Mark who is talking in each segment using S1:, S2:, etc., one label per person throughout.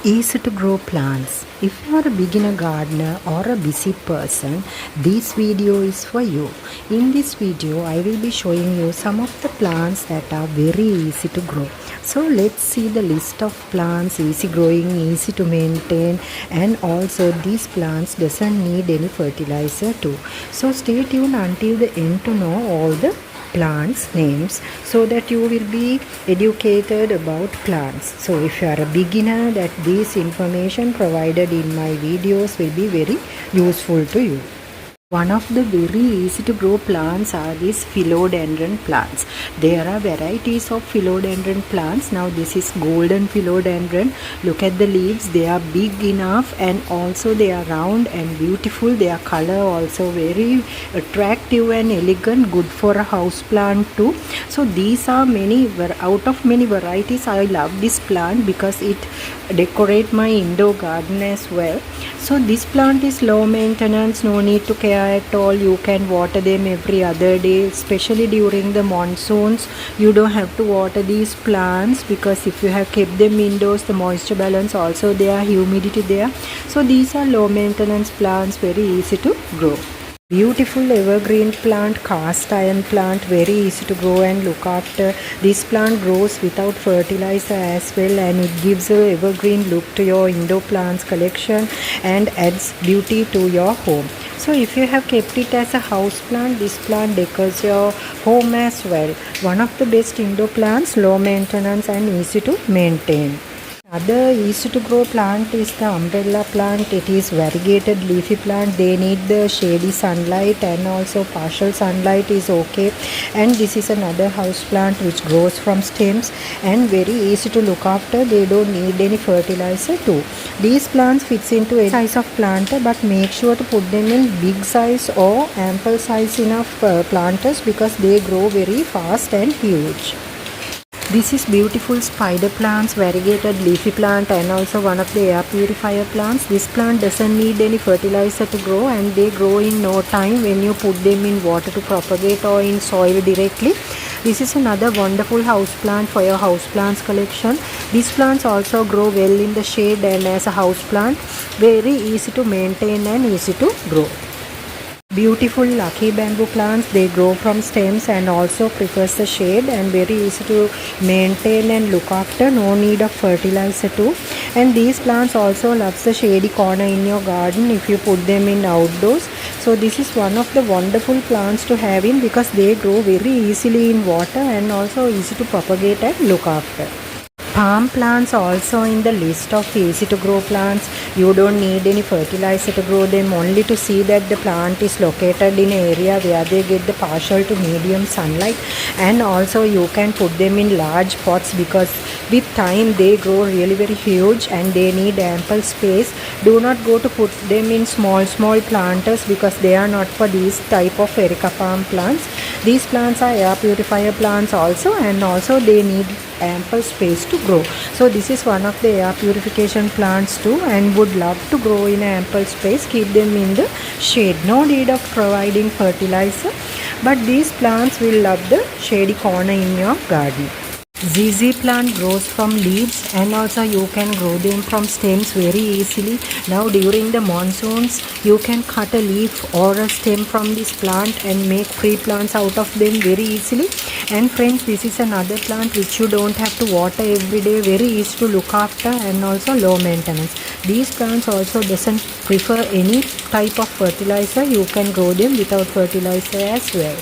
S1: Easy to grow plants. If you are a beginner gardener or a busy person, this video is for you. In this video, I will be showing you some of the plants that are very easy to grow. So let's see the list of plants, easy growing, easy to maintain, and also these plants doesn't need any fertilizer too. So stay tuned until the end to know all the plants names so that you will be educated about plants. So if you are a beginner, that this information provided in my videos will be very useful to you. One of the very easy to grow plants are these phelodandren plants. There are varieties of phelodandren plants. Now this is golden phelodandren. Look at the leaves, they are big enough and also they are round and beautiful. Their color also very attractive and elegant, good for a house plant too. So these are out of many varieties. I love this plant because it decorate my indoor garden as well. So this plant is low maintenance, no need to care at all. You can water them every other day, especially during the monsoons. You don't have to water these plants because if you have kept them indoors, the moisture balance also there, humidity there. So these are low maintenance plants, very easy to grow. Beautiful evergreen plant, cast iron plant, very easy to grow and look after. This plant grows without fertilizer as well and it gives a evergreen look to your indoor plants collection and adds beauty to your home. So if you have kept it as a house plant, this plant decors your home as well. One of the best indoor plants, low maintenance and easy to maintain. Another easy to grow plant is the umbrella plant. It is variegated leafy plant. They need the shady sunlight and also partial sunlight is okay. And this is another house plant which grows from stems and very easy to look after. They don't need any fertilizer too. These plants fits into any size of planter, but make sure to put them in big size or ample size enough planters because they grow very fast and huge. This is beautiful spider plants, variegated leafy plant and also one of the air purifier plants. This plant doesn't need any fertilizer to grow and they grow in no time when you put them in water to propagate or in soil directly. This is another wonderful house plant for your house plants collection. These plants also grow well in the shade and as a house plant, very easy to maintain and easy to grow. Beautiful lucky bamboo plants, they grow from stems and also prefers the shade and very easy to maintain and look after, no need of fertilizer too. And these plants also loves the shady corner in your garden if you put them in outdoors. So this is one of the wonderful plants to have in because they grow very easily in water and also easy to propagate and look after. Palm plants also in the list of easy to grow plants. You don't need any fertilizer to grow them, only to see that the plant is located in an area where they get the partial to medium sunlight, and also you can put them in large pots because with time they grow really very huge and they need ample space. Do not go to put them in small planters because they are not for these type of areca palm plants. These plants are air purifier plants also and also they need ample space to grow. So this is one of the air purification plants too and would love to grow in ample space. Keep them in the shade, no need of providing fertilizer, but these plants will love the shady corner in your garden. ZZ plant grows from leaves and also you can grow them from stems very easily. Now during the monsoons you can cut a leaf or a stem from this plant and make free plants out of them very easily. And friends, this is another plant which you don't have to water every day, very easy to look after and also low maintenance. These plants also doesn't prefer any type of fertilizer. You can grow them without fertilizer as well.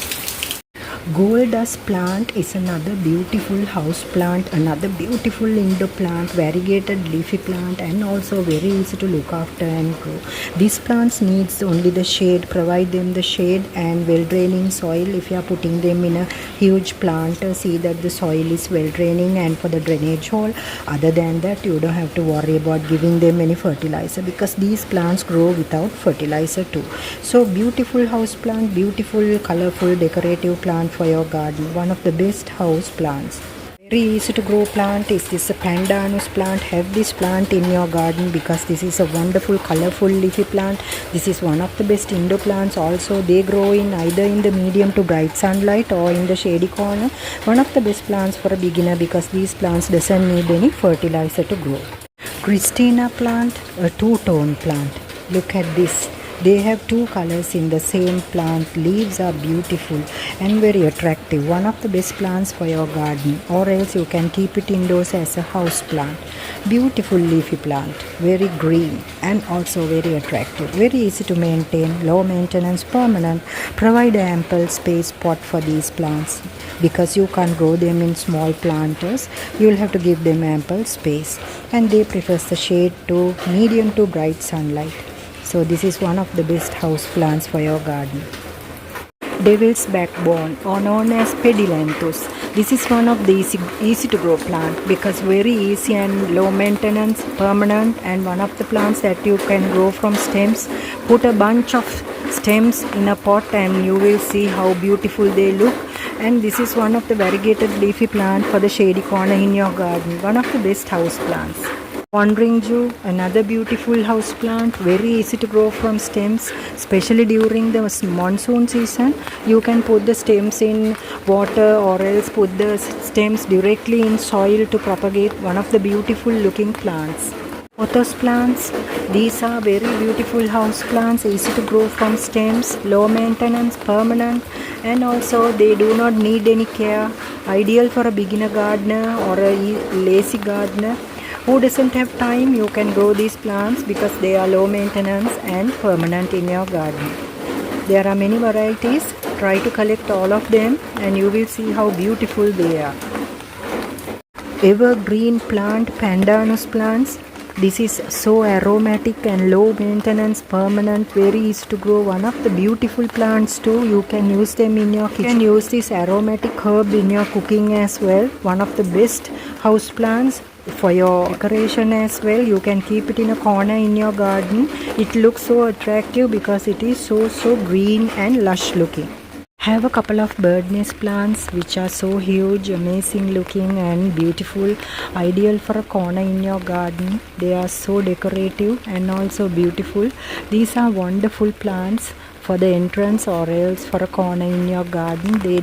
S1: Gold dust plant is another beautiful house plant, another beautiful indoor plant, variegated leafy plant and also very easy to look after and grow. These plants needs only the shade, provide them the shade and well draining soil. If you are putting them in a huge planter, see that the soil is well draining and for the drainage hole. Other than that, you don't have to worry about giving them any fertilizer because these plants grow without fertilizer too. So beautiful house plant, beautiful colorful decorative plant for your garden, one of the best house plants. Very easy to grow plant is this pandanus plant. Have this plant in your garden because this is a wonderful colorful leafy plant. This is one of the best indoor plants also. They grow in either in the medium to bright sunlight or in the shady corner. One of the best plants for a beginner because these plants doesn't need any fertilizer to grow. Cristina plant, a two-tone plant. Look at this. They have two colors in the same plant. Leaves are beautiful and very attractive. One of the best plants for your garden, or else you can keep it indoors as a house plant. Beautiful leafy plant, very green and also very attractive. Very easy to maintain, low maintenance, permanent. Provide ample space pot for these plants because you can't grow them in small planters. You will have to give them ample space, and they prefer the shade to medium to bright sunlight. So this is one of the best house plants for your garden. Devil's backbone, or known as pedilanthus. This is one of the easy to grow plant because very easy and low maintenance, permanent, and one of the plants that you can grow from stems. Put a bunch of stems in a pot and you will see how beautiful they look. And this is one of the variegated leafy plant for the shady corner in your garden. One of the best house plants. Wandering Jew, another beautiful house plant, very easy to grow from stems, especially during the monsoon season. You can put the stems in water or else put the stems directly in soil to propagate. One of the beautiful looking plants. Pothos plants, these are very beautiful house plants, easy to grow from stems, low maintenance, permanent, and also they do not need any care. Ideal for a beginner gardener or a lazy gardener who doesn't have time. You can grow these plants because they are low maintenance and permanent in your garden. There are many varieties. Try to collect all of them and you will see how beautiful they are. Evergreen plant, pandanus plants. This is so aromatic and low maintenance, permanent, very easy to grow. One of the beautiful plants too. You can use them in your kitchen. You can use this aromatic herb in your cooking as well. One of the best house plants for your decoration as well. You can keep it in a corner in your garden. It looks so attractive because it is so green and lush looking. Have a couple of birdsnest plants which are so huge, amazing looking and beautiful. Ideal for a corner in your garden. They are so decorative and also beautiful. These are wonderful plants for the entrance or else for a corner in your garden. They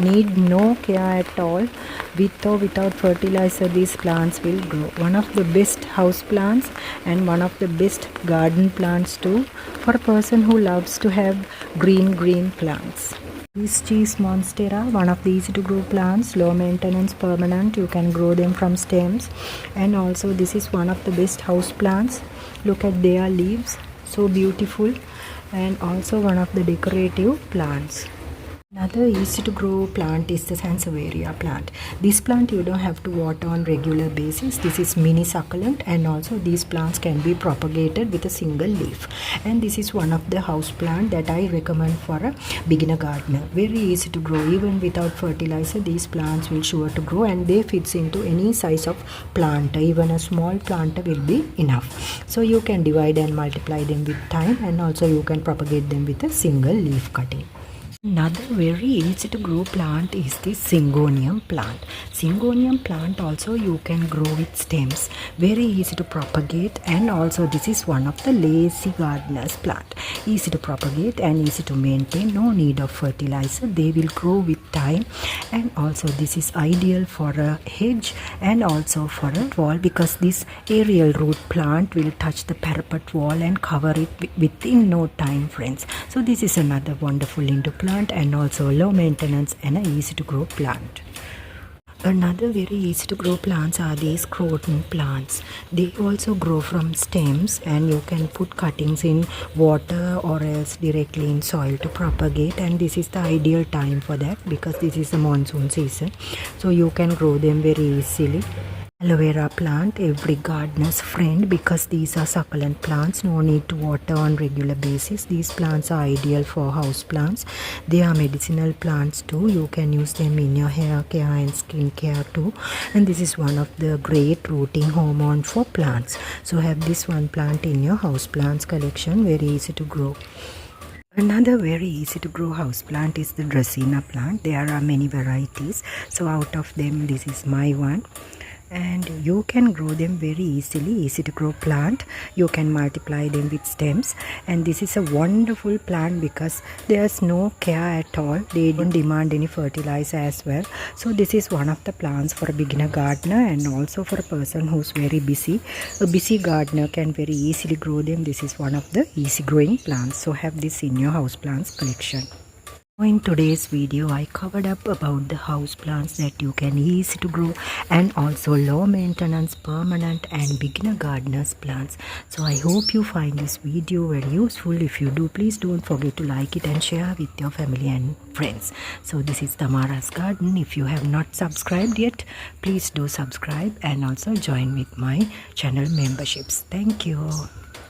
S1: need no care at all. With or without fertilizer, these plants will grow. One of the best house plants and one of the best garden plants too for a person who loves to have green plants. This cheese monstera, one of the easy to grow plants, low maintenance, permanent. You can grow them from stems. And also this is one of the best house plants. Look at their leaves, so beautiful, and also one of the decorative plants. Another easy to grow plant is the Sansevieria plant. This plant you don't have to water on regular basis. This is mini succulent and also these plants can be propagated with a single leaf. And this is one of the house plant that I recommend for a beginner gardener. Very easy to grow even without fertilizer. These plants will sure to grow and they fits into any size of planter. Even a small planter will be enough. So you can divide and multiply them with time and also you can propagate them with a single leaf cutting. Another very easy to grow plant is the syngonium plant. Syngonium plant also you can grow with stems. Very easy to propagate and also this is one of the lazy gardeners plant. Easy to propagate and easy to maintain. No need of fertilizer. They will grow with time and also this is ideal for a hedge and also for a wall because this aerial root plant will touch the parapet wall and cover it within no time, friends. So this is another wonderful indoor plant and also low maintenance and an easy to grow plant. Another very easy to grow plants are these croton plants. They also grow from stems and you can put cuttings in water or else directly in soil to propagate, and this is the ideal time for that because this is the monsoon season, so you can grow them very easily. Aloe vera plant, every gardener's friend because these are succulent plants. No need to water on regular basis. These plants are ideal for house plants. They are medicinal plants too. You can use them in your hair care and skin care too. And this is one of the great rooting hormone for plants. So have this one plant in your house plants collection. Very easy to grow. Another very easy to grow house plant is the Cristina plant. There are many varieties. So out of them, this is my one. and you can grow them very easy to grow plant. You can multiply them with stems, and this is a wonderful plant because there's no care at all. They don't demand any fertilizer as well. So this is one of the plants for a beginner gardener, and also for a person who's very busy. A busy gardener can very easily grow them. This is one of the easy growing plants, so have this in your house plants collection. In today's video, I covered up about the house plants that you can easy to grow, and also low maintenance, permanent and beginner gardeners plants. So I hope you find this video very useful. If you do, please don't forget to like it and share with your family and friends. So this is Thamara's garden. If you have not subscribed yet, please do subscribe and also join with my channel memberships. Thank you.